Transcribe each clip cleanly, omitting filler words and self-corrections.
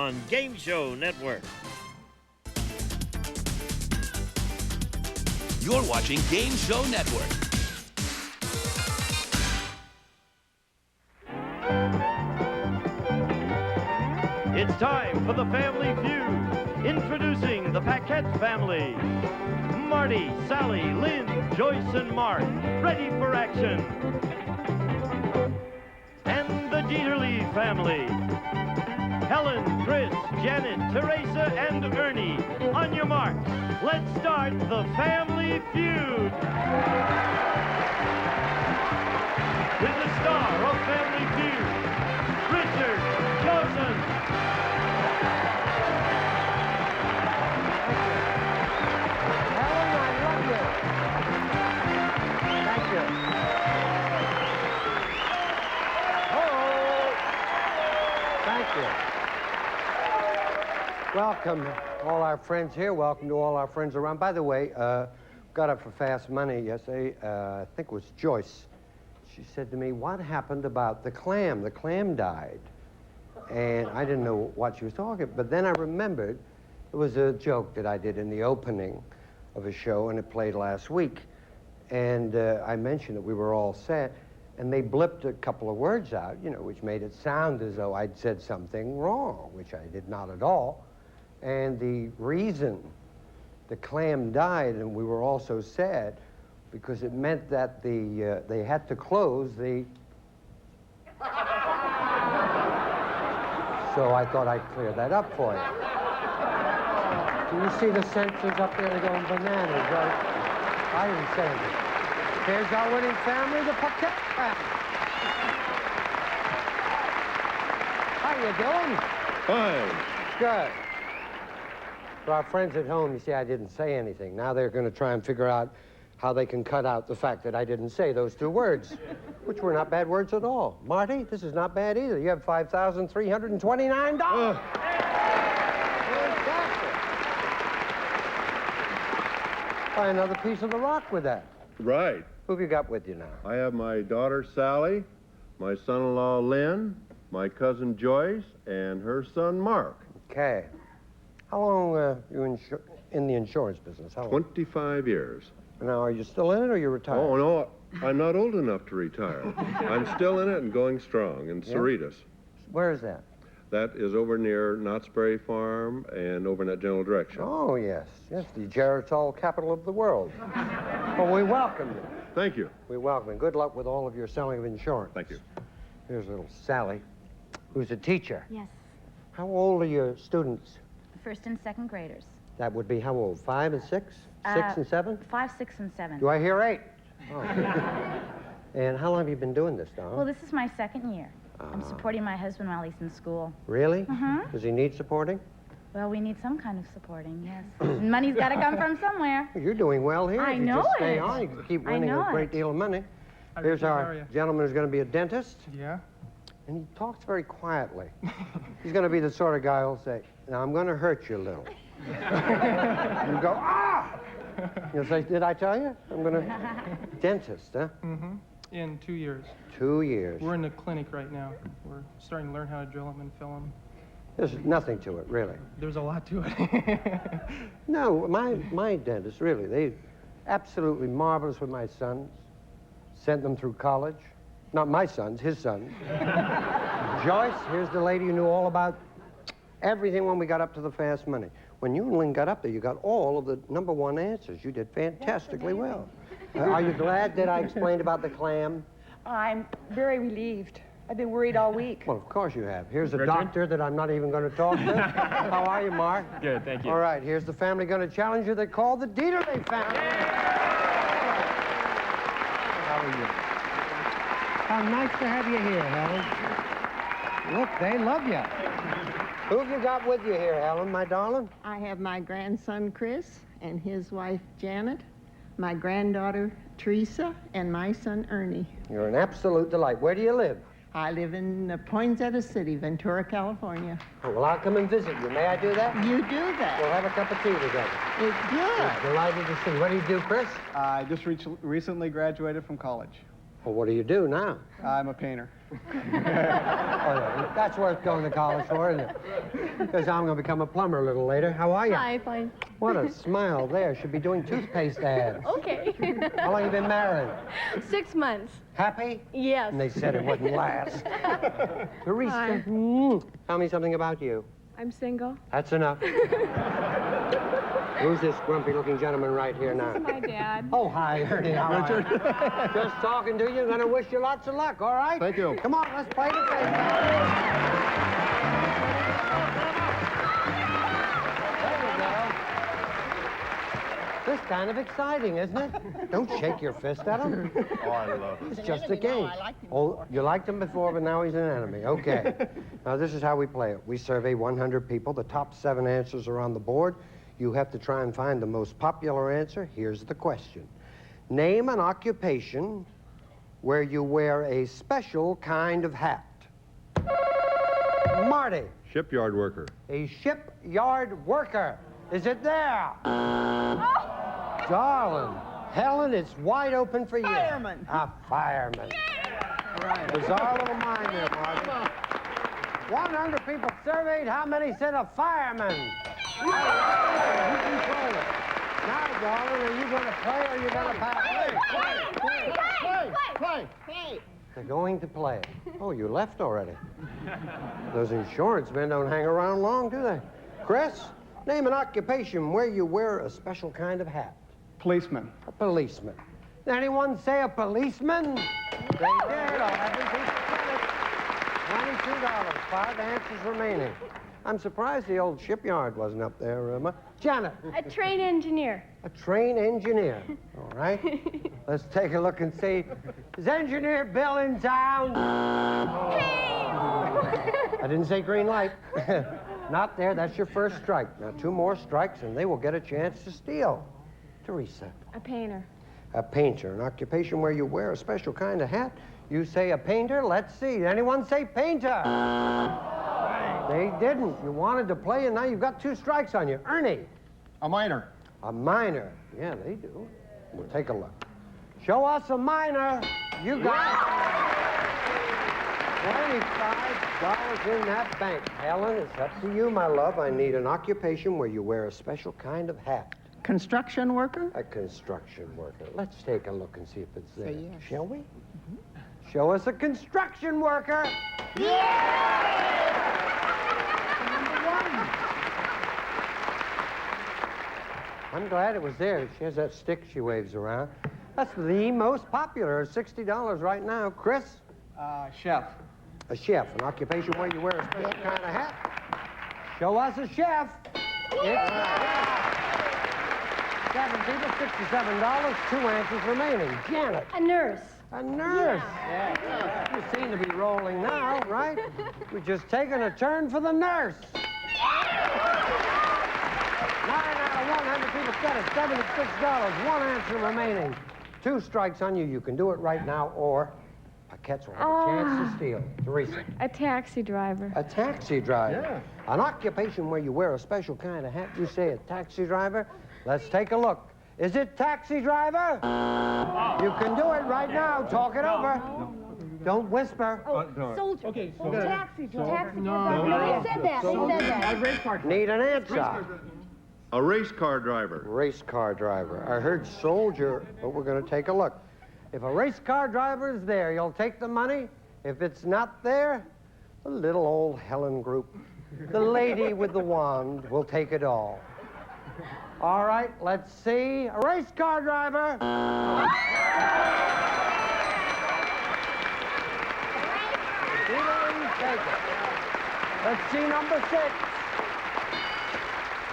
on Game Show Network. You're watching Game Show Network. It's time for the Family Feud. Introducing the Paquette family. Marty, Sally, Lynn, Joyce, and Mark, ready for action. And the Dieterle family. Helen, Chris, Janet, Teresa, and Ernie. On your marks, let's start the Family Feud. With the star of Family Feud, Richard Johnson. Welcome, all our friends here. Welcome to all our friends around. By the way, got up for Fast Money yesterday. I think it was Joyce. She said to me, what happened about the clam? The clam died. And I didn't know what she was talking about. But then I remembered it was a joke that I did in the opening of a show, and it played last week. And I mentioned that we were all set. And they blipped a couple of words out, you know, which made it sound as though I'd said something wrong, which I did not at all. And the reason the clam died, and we were all so sad, because it meant that they had to close the... So I thought I'd clear that up for you. Do you see the censors up there? They're going bananas, right? I didn't say anything. Here's our winning family, the Paquette family. How you doing? Fine. Good. For our friends at home, you see, I didn't say anything. Now they're going to try and figure out how they can cut out the fact that I didn't say those two words, which were not bad words at all. Marty, this is not bad either. You have $5,329. Buy another piece of the rock with that. Right. Who've you got with you now? I have my daughter, Sally, my son-in-law, Lynn, my cousin, Joyce, and her son, Mark. Okay. How long you in the insurance business? How long? 25 years. Now, are you still in it or you retired? Oh, no, I'm not old enough to retire. I'm still in it and going strong in Cerritos. Where is that? That is over near Knott's Berry Farm and over in that general direction. Oh, yes. Yes, the Geritol capital of the world. Well, we welcome you. Thank you. We welcome you. Good luck with all of your selling of insurance. Thank you. Here's little Sally, who's a teacher. Yes. How old are your students? First and second graders. That would be how old? 5 and 6? 6 and 7? 5, 6, and 7. Do I hear 8? Oh. And how long have you been doing this, Don? Well, this is my second year. I'm supporting my husband while he's in school. Really? Mm-hmm. Does he need supporting? Well, we need some kind of supporting, yes. And money's got to come from somewhere. You're doing well here. I If you know just stay it. on, you can keep I winning know a great it. deal of money. Hi, Here's Richard, how are our you? gentleman who's going to be a dentist. Yeah? And he talks very quietly. He's going to be the sort of guy who'll say, now, I'm going to hurt you a little. You go, ah! You'll say, did I tell you? I'm going to... Dentist, huh? Mm-hmm. In 2 years. 2 years. We're in the clinic right now. We're starting to learn how to drill them and fill them. There's nothing to it, really. There's a lot to it. No, my dentist, really, they absolutely marvelous with my sons. Sent them through college. Not my sons, his sons. Joyce, here's the lady who knew all about everything when we got up to the Fast Money. When you and Lynn got up there, you got all of the #1 answers. You did fantastically well. Are you glad that I explained about the clam? I'm very relieved. I've been worried all week. Well, of course you have. Here's a Richard? doctor that I'm not even going to talk to. How are you, Mark? Good, thank you. All right, here's the family going to challenge you. They call the Dieterle family. How are you? How nice to have you here, Helen. Look, they love you. Who have you got with you here, Helen, my darling? I have my grandson, Chris, and his wife, Janet, my granddaughter, Teresa, and my son, Ernie. You're an absolute delight. Where do you live? I live in Poinsett City, Ventura, California. Oh, well, I'll come and visit you. May I do that? You do that. We'll have a cup of tea together. It's good. Delighted to see you. What do you do, Chris? I just recently graduated from college. Well, what do you do now? I'm a painter. Oh, yeah, that's worth going to college for, isn't it? Because I'm going to become a plumber a little later. How are you? Hi, fine. What a smile there. Should be doing toothpaste ads. Okay. How long you been married? 6 months. Happy? Yes. And they said it wouldn't last. Teresa, Hi. Tell me something about you. I'm single. That's enough. Who's this grumpy-looking gentleman right here now? This is my dad. Oh, hi, Ernie. How are you? Just talking to you. I'm going to wish you lots of luck, all right? Thank you. Come on, let's play the game. There you go. This is kind of exciting, isn't it? Don't shake your fist at him. Oh, I love it. It's just a game. Oh, you liked him before, but now he's an enemy. Okay. Now, this is how we play it. We survey 100 people. The top 7 answers are on the board. You have to try and find the most popular answer. Here's the question. Name an occupation where you wear a special kind of hat. Marty. Shipyard worker. A shipyard worker. Is it there? Darling. Helen, it's wide open for you. Fireman. A fireman. Right. Bizarre little mind there, Marty. 100 people surveyed. How many said a fireman? You control it. Now, darling, are you going to play or are you going to pass? Hey. They're going to play. Oh, you left already. Those insurance men don't hang around long, do they? Chris, name an occupation where you wear a special kind of hat. Policeman. A policeman. Did anyone say a policeman? They did. I'll have them $22. 5 answers remaining. I'm surprised the old shipyard wasn't up there, Irma. Janet. A train engineer. A train engineer. All right. Let's take a look and see. Is Engineer Bill in town? I didn't say green light. Not there. That's your first strike. Now, 2 more strikes, and they will get a chance to steal. Teresa. A painter. A painter. An occupation where you wear a special kind of hat. You say a painter? Let's see. Anyone say painter? They didn't. You wanted to play, and now you've got 2 strikes on you. Ernie. A miner. A miner. Yeah, they do. We'll take a look. Show us a miner. You got it. $25 in that bank. Helen, it's up to you, my love. I need an occupation where you wear a special kind of hat. Construction worker? A construction worker. Let's take a look and see if it's there. Say yes. Shall we? Show us a construction worker. I'm glad it was there. She has that stick she waves around. That's the most popular, $60 right now. Chris? Chef. A chef, an occupation where you wear a special kind of hat. Show us a chef. It's 7 people, $67, 2 answers remaining. Janet. A nurse. A nurse. Yeah. You seem to be rolling now, right? We've just taken a turn for the nurse. 9 out of 100 people said it. $76, 1 answer remaining. 2 strikes on you. You can do it right now, or Paquettes will have a chance to steal. Teresa. A taxi driver. A taxi driver. Yeah. An occupation where you wear a special kind of hat. You say a taxi driver. Let's take a look. Is it taxi driver? You can do it right now. Talk it over. Don't whisper. Soldier. Okay, Oh, taxi driver. No. No, he said that. He said that. Race car. Need an answer. A race car driver. Race car driver. I heard soldier, but we're going to take a look. If a race car driver is there, you'll take the money. If it's not there, the little old Helen group, the lady with the wand, will take it all. All right, let's see. A race car driver. Take it. Let's see number 6.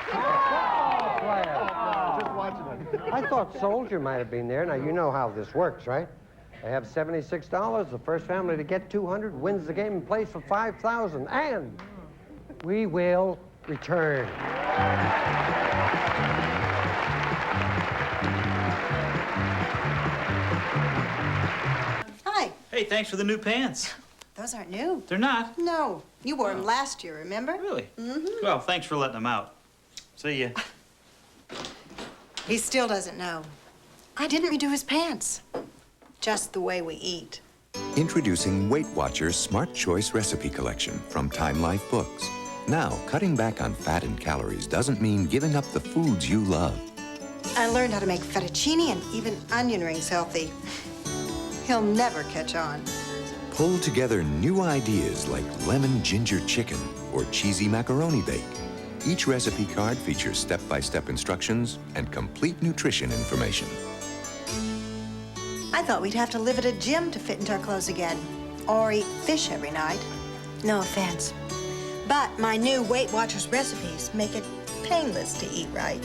Football player. Just watching it. I thought soldier might have been there. Now, you know how this works, right? They have $76. The first family to get 200 wins the game and plays for 5,000. And we will return. Hi. Hey, thanks for the new pants. Those aren't new. They're not? No. You wore them last year, remember? Really? Mm-hmm. Well, thanks for letting them out. See ya. He still doesn't know. I didn't redo his pants. just the way we eat. Introducing Weight Watchers Smart Choice Recipe Collection from Time Life Books. Now, cutting back on fat and calories doesn't mean giving up the foods you love. I learned how to make fettuccine and even onion rings healthy. He'll never catch on. Pull together new ideas like lemon ginger chicken or cheesy macaroni bake. Each recipe card features step-by-step instructions and complete nutrition information. I thought we'd have to live at a gym to fit into our clothes again, or eat fish every night. No offense. But my new Weight Watchers recipes make it painless to eat right.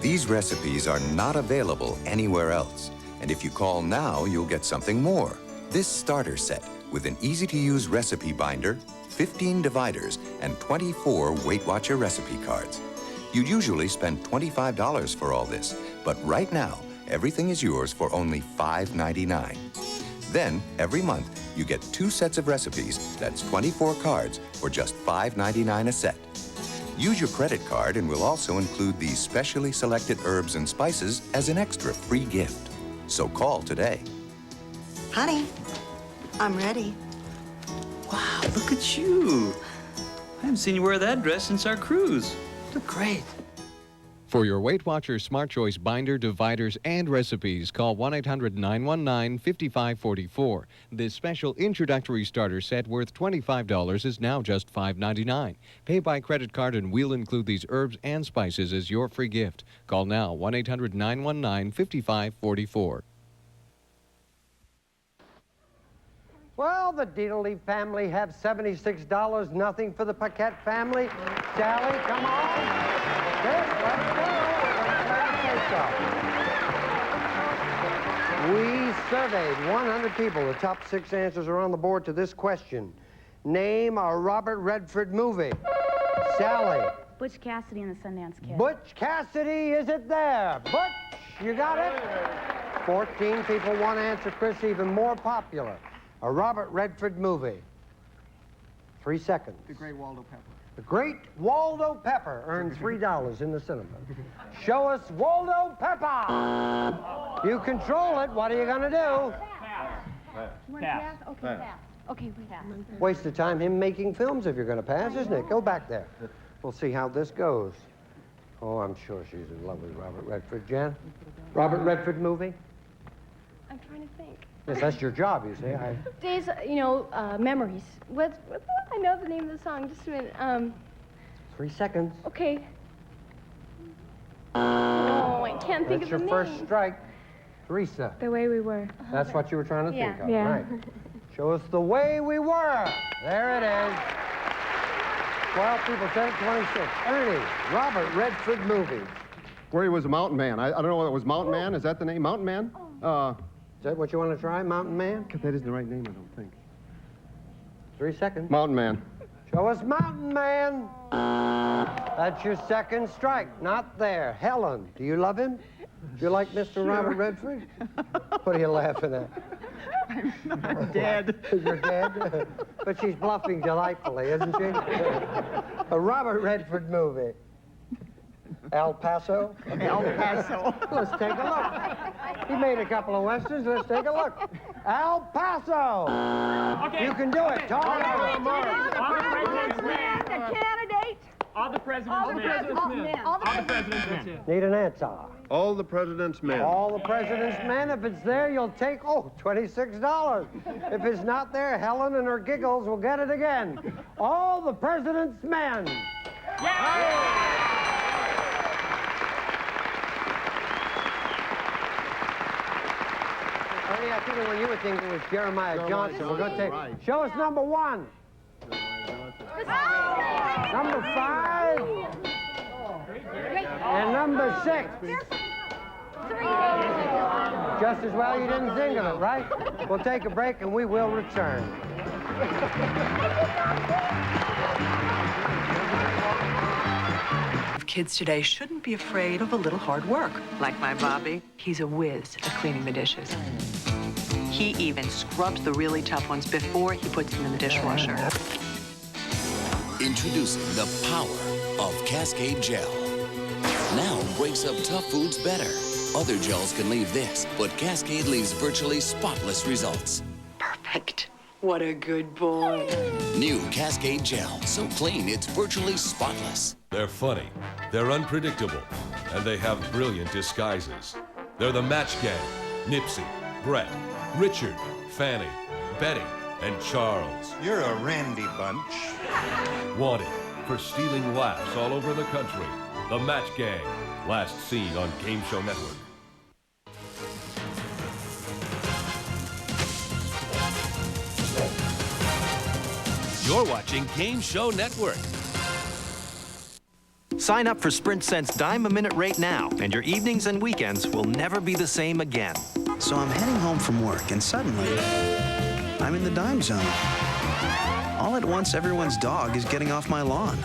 These recipes are not available anywhere else. And if you call now, you'll get something more. This starter set with an easy-to-use recipe binder, 15 dividers, and 24 Weight Watcher recipe cards. You'd usually spend $25 for all this, but right now, everything is yours for only $5.99. Then, every month, you get 2 sets of recipes, that's 24 cards, for just $5.99 a set. Use your credit card and we'll also include these specially selected herbs and spices as an extra free gift. So call today. Honey, I'm ready. Wow, look at you. I haven't seen you wear that dress since our cruise. Look great. For your Weight Watchers Smart Choice binder, dividers, and recipes, call 1-800-919-5544. This special introductory starter set worth $25 is now just $5.99. Pay by credit card and we'll include these herbs and spices as your free gift. Call now, 1-800-919-5544. Well, the Dieterle family have $76, nothing for the Paquette family. Sally, come on. Let's go. We surveyed 100 people. The top 6 answers are on the board to this question. Name a Robert Redford movie. Sally. Butch Cassidy and the Sundance Kid. Butch Cassidy, is it there? Butch, you got it? 14 people, 1 answer. Chris, even more popular. A Robert Redford movie. 3 seconds. The Great Waldo Pepper. The Great Waldo Pepper earned $3 in the cinema. Show us Waldo Pepper. You control it. What are you going to do? Pass. Okay, pass. Okay, we pass. Waste of time him making films if you're going to pass, isn't it? Go back there. We'll see how this goes. Oh, I'm sure she's in love with Robert Redford. Jan? Robert Redford movie? I'm trying to think. Yes, that's your job, you see. Days, memories. I know the name of the song. Just a minute. 3 seconds. Okay. Oh, I can't think That's of the your name. first strike. Teresa. The Way We Were. That's what you were trying to think of, Yeah. right? Show us The Way We Were. There it is. 12 people said it, 26. Ernie, Robert Redford movie. Where he was a mountain man. I don't know whether it was Mountain Man. Is that the name? Mountain Man? Is that what you want to try, Mountain Man? That isn't the right name, I don't think. 3 seconds. Mountain Man. Show us Mountain Man. That's your second strike. Not there. Helen, do you love him? Do you like Mr. Robert Redford? What are you laughing at? I'm dead. You're dead? But she's bluffing delightfully, isn't she? A Robert Redford movie. El Paso? El Paso. Let's take a look. He made a couple of westerns. Let's take a look. El Paso. Okay. You can do it. Talk about The candidate. All the president's men. All the president's men. Need an answer. All the President's Men. All the President's Men. If it's there, you'll take, $26. If it's not there, Helen and her giggles will get it again. All the President's Men. Ernie, I think the one you were thinking was Jeremiah Johnson. We're going to take. Right. Show us number 1. Number 5. And number 6. Just as well you didn't think of it, right? We'll take a break and we will return. Kids today shouldn't be afraid of a little hard work. Like my Bobby, he's a whiz at cleaning the dishes. He even scrubs the really tough ones before he puts them in the dishwasher. Introducing the power of Cascade Gel. Now breaks up tough foods better. Other gels can leave this, but Cascade leaves virtually spotless results. Perfect. What a good boy. New Cascade Gel. So clean, it's virtually spotless. They're funny, they're unpredictable, and they have brilliant disguises. They're the Match Gang. Nipsey, Brett, Richard, Fanny, Betty, and Charles. You're a randy bunch. Wanted for stealing laughs all over the country. The Match Gang. Last seen on Game Show Network. You're watching Game Show Network. Sign up for Sprint Cent's dime a minute rate now, and your evenings and weekends will never be the same again. So I'm heading home from work, and suddenly, I'm in the dime zone. All at once, everyone's dog is getting off my lawn.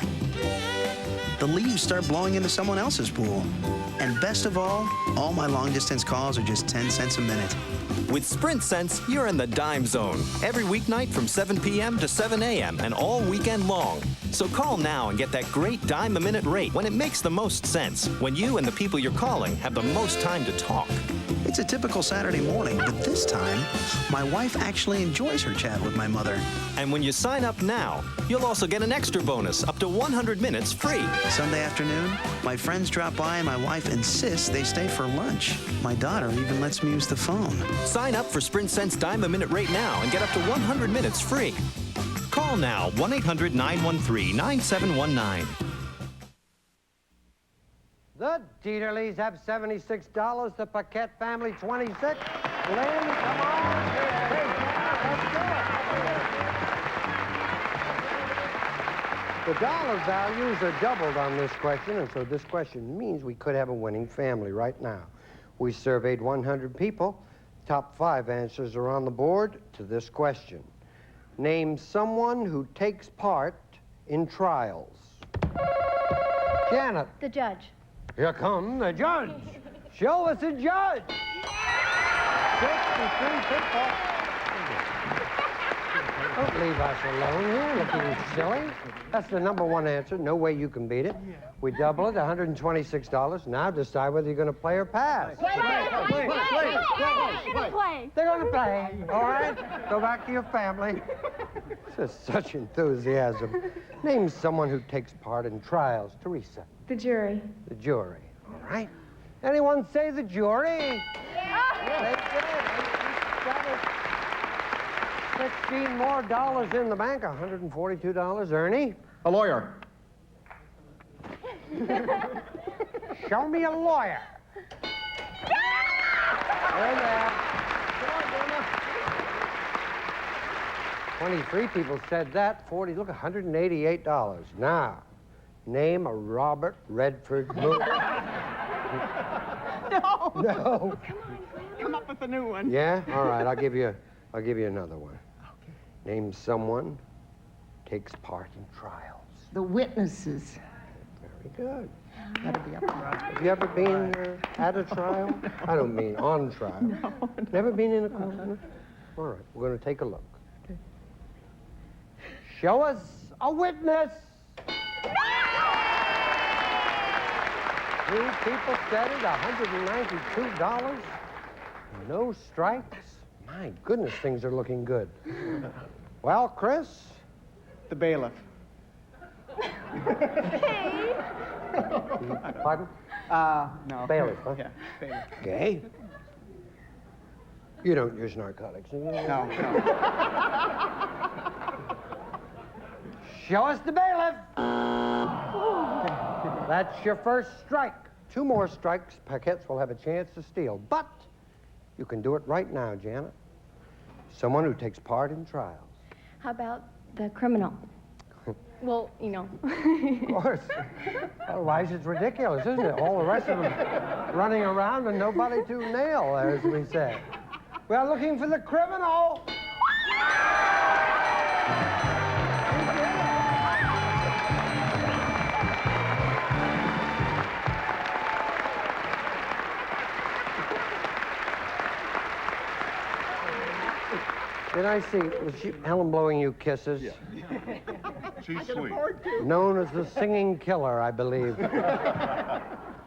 The leaves start blowing into someone else's pool. And best of all my long-distance calls are just 10 cents a minute. With Sprint Cents, you're in the dime zone. Every weeknight from 7 p.m. to 7 a.m. and all weekend long. So call now and get that great dime a minute rate when it makes the most sense. When you and the people you're calling have the most time to talk. It's a typical Saturday morning, but this time, my wife actually enjoys her chat with my mother. And when you sign up now, you'll also get an extra bonus up to 100 minutes free. Sunday afternoon, my friends drop by and my wife insists they stay for lunch. My daughter even lets me use the phone. Sign up for Sprint Cent's dime a minute rate now and get up to 100 minutes free. Call now, 1-800-913-9719. The Dieterles have $76. The Paquette family, 26. Lynn, come on. Hey, let's do it. The dollar values are doubled on this question, and so this question means we could have a winning family right now. We surveyed 100 people. Top 5 answers are on the board to this question. Name someone who takes part in trials. Janet. The judge. Here come the judge. Show us a judge. 63 people. Don't leave us alone here looking silly. That's the number 1 answer. No way you can beat it. We double it, $126. Now decide whether you're going to play or pass. Play. They're going to play. All right? Go back to your family. Just such enthusiasm. Name someone who takes part in trials. Teresa. The jury. The jury. All right. Anyone say the jury? They did. 16 more dollars in the bank, $142. Ernie? A lawyer. Show me a lawyer. There you are. 23 people said that. 40, look, $188. Now, name a Robert Redford movie. No. No. Come up with a new one. Yeah? All right, I'll give you another one. Okay. Name someone who takes part in trials. The witnesses. Very good. Gotta be up there. Have you ever been at a trial? I don't mean on trial. No. Never been in a court? All right, we're going to take a look. Okay. Show us a witness. 2 people said it, $192. No strikes. My goodness, things are looking good. Well, Chris? The bailiff. Hey. Pardon? No. Bailiff, huh? Yeah, bailiff. Okay. You don't use narcotics, do you? No. Show us the bailiff. That's your first strike. 2 more strikes, Paquettes will have a chance to steal. But you can do it right now, Janet. Someone who takes part in trials. How about the criminal? Well, you know. Of course. Otherwise, it's ridiculous, isn't it? All the rest of them running around and nobody to nail, as we say. We are looking for the criminal. Did I see, was Helen blowing you kisses? Yeah. She's sweet. Known as the singing killer, I believe.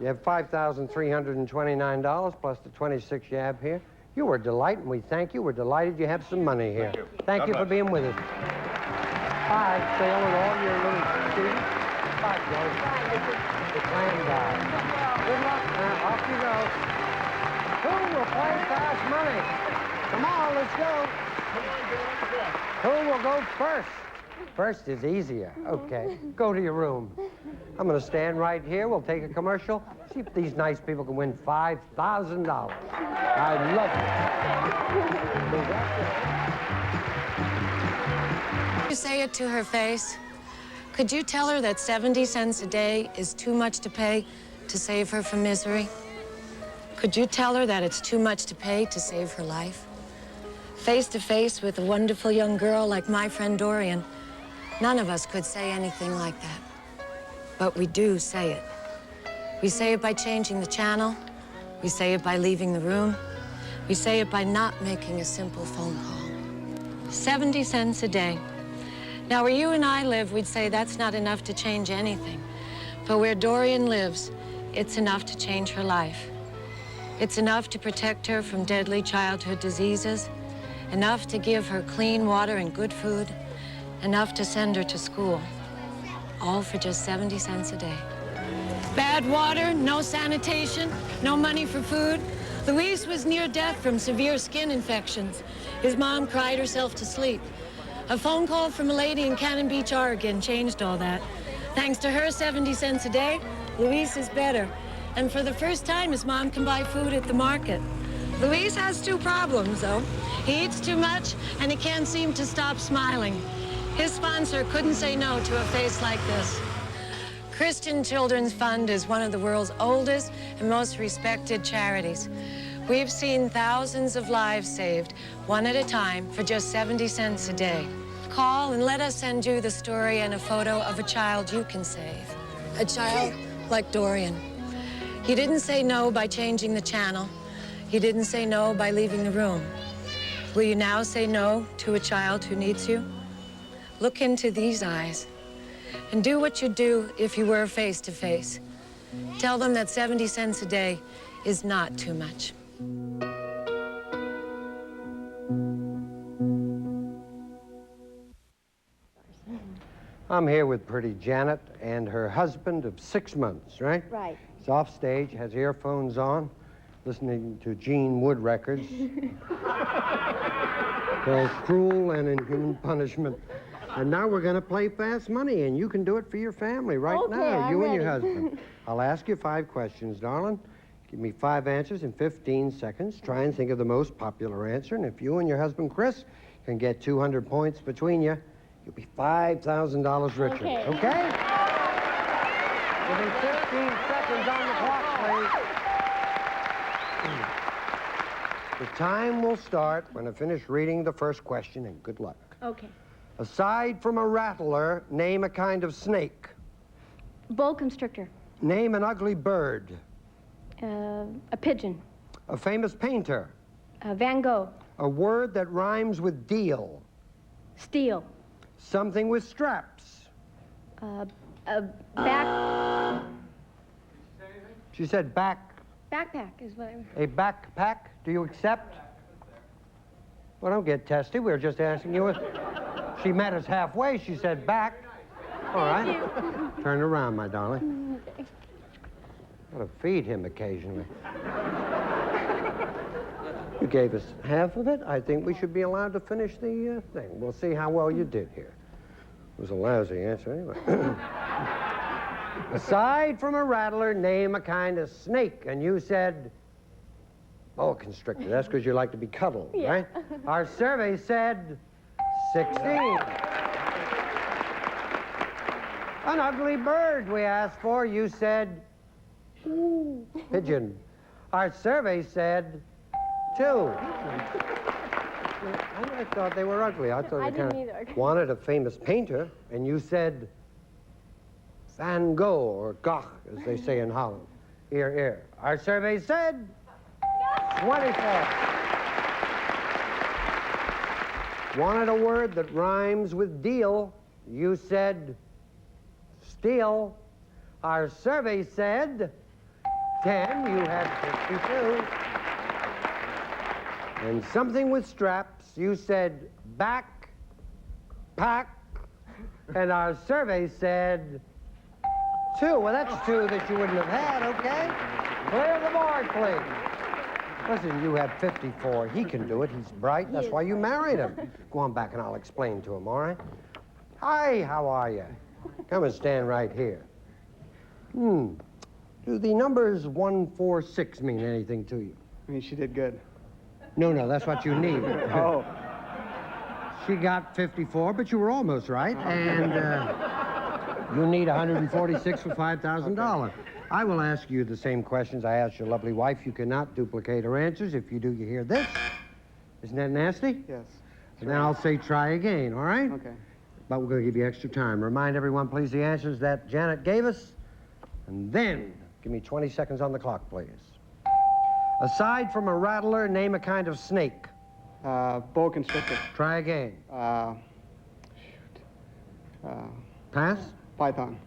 You have $5,329 plus the 26 you have here. You were a delight, and we thank you. We're delighted you have some money here. Thank you for being with us. Bye, Phil, and all your little students. Bye, Joe. The clam guy. Good luck, man. Off you go. Who will play fast money? Come on, let's go. Who will go first? First is easier. Okay, go to your room. I'm going to stand right here. We'll take a commercial. See if these nice people can win $5,000. I love Could you say it to her face? Could you tell her that 70 cents a day is too much to pay to save her from misery? Could you tell her that it's too much to pay to save her life? Face to face with a wonderful young girl like my friend Dorian, none of us could say anything like that. But we do say it. We say it by changing the channel. We say it by leaving the room. We say it by not making a simple phone call. 70 cents a day. Now, where you and I live, we'd say that's not enough to change anything. But where Dorian lives, it's enough to change her life. It's enough to protect her from deadly childhood diseases, enough to give her clean water and good food, enough to send her to school, all for just 70 cents a day. Bad water, no sanitation, no money for food. Luis was near death from severe skin infections. His mom cried herself to sleep. A phone call from a lady in Cannon Beach, Oregon changed all that. Thanks to her 70 cents a day, Luis is better. And for the first time, his mom can buy food at the market. Luis has two problems, though. He eats too much, and he can't seem to stop smiling. His sponsor couldn't say no to a face like this. Christian Children's Fund is one of the world's oldest and most respected charities. We've seen thousands of lives saved, one at a time, for just 70 cents a day. Call and let us send you the story and a photo of a child you can save. A child like Dorian. He didn't say no by changing the channel. He didn't say no by leaving the room. Will you now say no to a child who needs you? Look into these eyes and do what you'd do if you were face to face. Tell them that 70 cents a day is not too much. I'm here with pretty Janet and her husband of 6 months, right? Right. He's off stage, has earphones on, listening to Gene Wood records called Cruel and Inhuman Punishment. And now we're going to play fast money, and you can do it for your family right now, you and your husband. I'll ask you 5 questions, darling. Give me 5 answers in 15 seconds. Try and think of the most popular answer, and if you and your husband, Chris, can get 200 points between you, you'll be $5,000 richer. Okay? Give me 15 seconds on the clock, please. The time will start when I finish reading the first question, and good luck. Okay. Aside from a rattler, name a kind of snake. Boa constrictor. Name an ugly bird. A pigeon. A famous painter. Van Gogh. A word that rhymes with deal. Steel. Something with straps. A back. She said Backpack is what I... A backpack? Do you accept? Well, don't get testy. We were just asking you. She met us halfway. She said back. All right. Turn around, my darling. Okay. Gotta feed him occasionally. You gave us half of it. I think we should be allowed to finish the thing. We'll see how well you did here. It was a lousy answer anyway. Aside from a rattler, name a kind of snake. And you said boa constrictor. That's because you like to be cuddled, right? Our survey said 16. An ugly bird we asked for. You said pigeon. Our survey said 2. I thought they were ugly. I thought I you kind didn't either. of wanted a famous painter, and you said Van Gogh, or Gogh, as they say in Holland. Ear, ear. Our survey said 24. Wanted a word that rhymes with deal. You said steal. Our survey said 10. You had 52. And something with straps. You said back, pack, and our survey said 2. Well, that's 2 that you wouldn't have had, okay? Clear the board, please. Listen, you have 54. He can do it. He's bright. That's why you married him. Go on back and I'll explain to him, all right? Hi, how are you? Come and stand right here. Do the numbers 1, 4, 6 mean anything to you? I mean, she did good. No, that's what you need. Oh. She got 54, but you were almost right. And you need 146 for $5,000. Okay. I will ask you the same questions I asked your lovely wife. You cannot duplicate her answers. If you do, you hear this. Isn't that nasty? Yes. And then I'll say try again, all right? Okay. But we're going to give you extra time. Remind everyone, please, the answers that Janet gave us. And then, give me 20 seconds on the clock, please. Aside from a rattler, name a kind of snake. Boa constrictor. Try again. Pass? Python.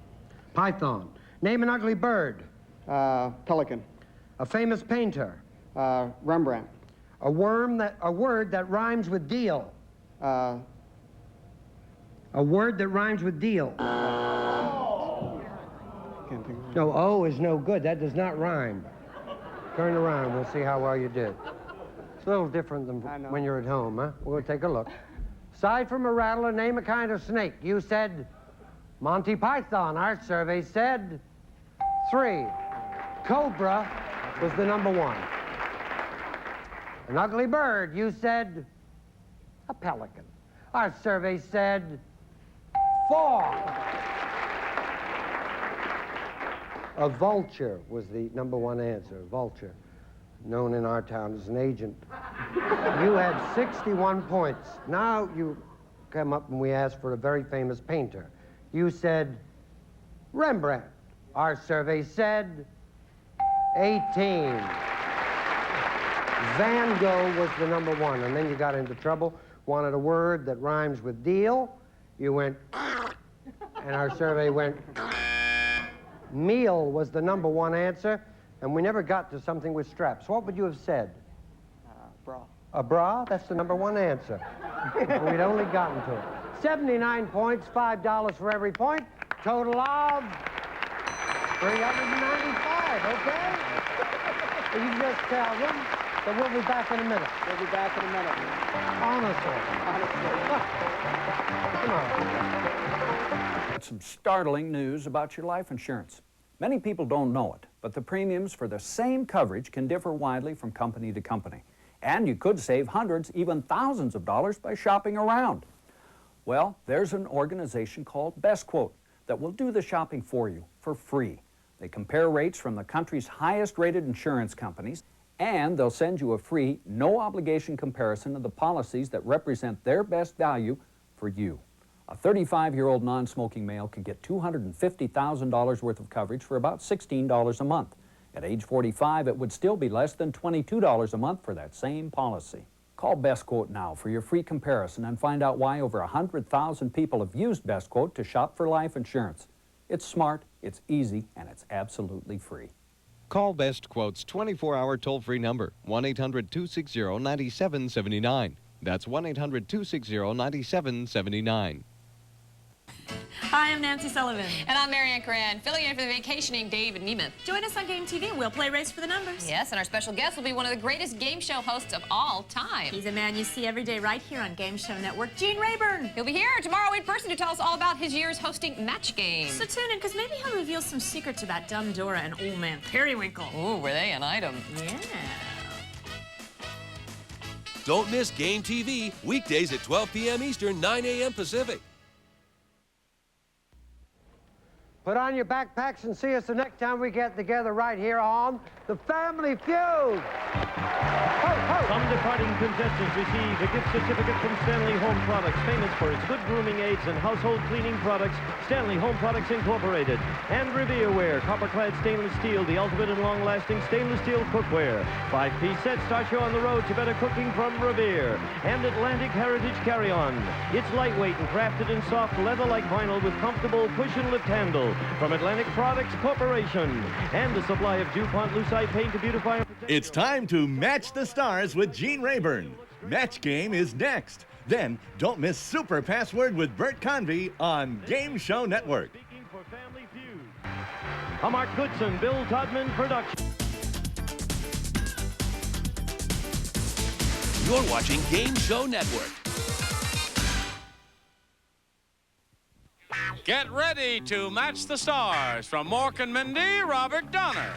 Python. Name an ugly bird. Pelican. A famous painter. Rembrandt. A word that rhymes with deal. A word that rhymes with deal. Can't think of it. No, O is no good. That does not rhyme. Turn around. We'll see how well you did. It's a little different than when you're at home, huh? We'll take a look. Aside from a rattler, name a kind of snake. You said Monty Python. Our survey said 3. Cobra was the number 1. An ugly bird. You said a pelican. Our survey said 4. A vulture was the number 1 answer. Vulture, known in our town as an agent. You had 61 points. Now you come up and we asked for a very famous painter. You said Rembrandt. Our survey said 18. Van Gogh was the number 1, and then you got into trouble. Wanted a word that rhymes with deal. You went, and our survey went. Meal was the number 1 answer, and we never got to something with straps. What would you have said? Bra. A bra? That's the number 1 answer. We'd only gotten to it. 79 points, $5 for every point. Total of 395, okay? You just tell them that we'll be back in a minute. We'll be back in a minute. Honestly. Come on. Some startling news about your life insurance. Many people don't know it, but the premiums for the same coverage can differ widely from company to company. And you could save hundreds, even thousands of dollars by shopping around. Well, there's an organization called Best Quote that will do the shopping for you for free. They compare rates from the country's highest rated insurance companies, and they'll send you a free, no-obligation comparison of the policies that represent their best value for you. A 35-year-old non-smoking male can get $250,000 worth of coverage for about $16 a month. At age 45, it would still be less than $22 a month for that same policy. Call Best Quote now for your free comparison and find out why over 100,000 people have used Best Quote to shop for life insurance. It's smart, it's easy, and it's absolutely free. Call Best Quote's 24-hour toll-free number, 1-800-260-9779. That's 1-800-260-9779. Hi, I'm Nancy Sullivan. And I'm Marianne Coran, filling in for the vacationing David Nemeth. Join us on Game TV and we'll play Race for the Numbers. Yes, and our special guest will be one of the greatest game show hosts of all time. He's a man you see every day right here on Game Show Network, Gene Rayburn. He'll be here tomorrow in person to tell us all about his years hosting Match Game. So tune in, because maybe he'll reveal some secrets about Dumb Dora and Old Man Periwinkle. Ooh, were they an item? Yeah. Don't miss Game TV, weekdays at 12 p.m. Eastern, 9 a.m. Pacific. Put on your backpacks and see us the next time we get together right here on The Family Feud. Ho, ho. Some departing contestants receive a gift certificate from Stanley Home Products, famous for its good grooming aids and household cleaning products. Stanley Home Products Incorporated. And Revealware, copper-clad stainless steel, the ultimate and long-lasting stainless steel cookware. 5-piece set starts you on the road to better cooking from Revere. And Atlantic Heritage Carry-On. It's lightweight and crafted in soft leather-like vinyl with comfortable push and lift handle from Atlantic Products Corporation. And a supply of DuPont Lucite paint to beautify and protect. It's time to match the stars with Gene Rayburn. Match Game is next. Then don't miss Super Password with Bert Convy on Game Show Network. Speaking for Family Feud. A Mark Goodson, Bill Todman production. You're watching Game Show Network. Get ready to match the stars. From Mork and Mindy, Robert Donner.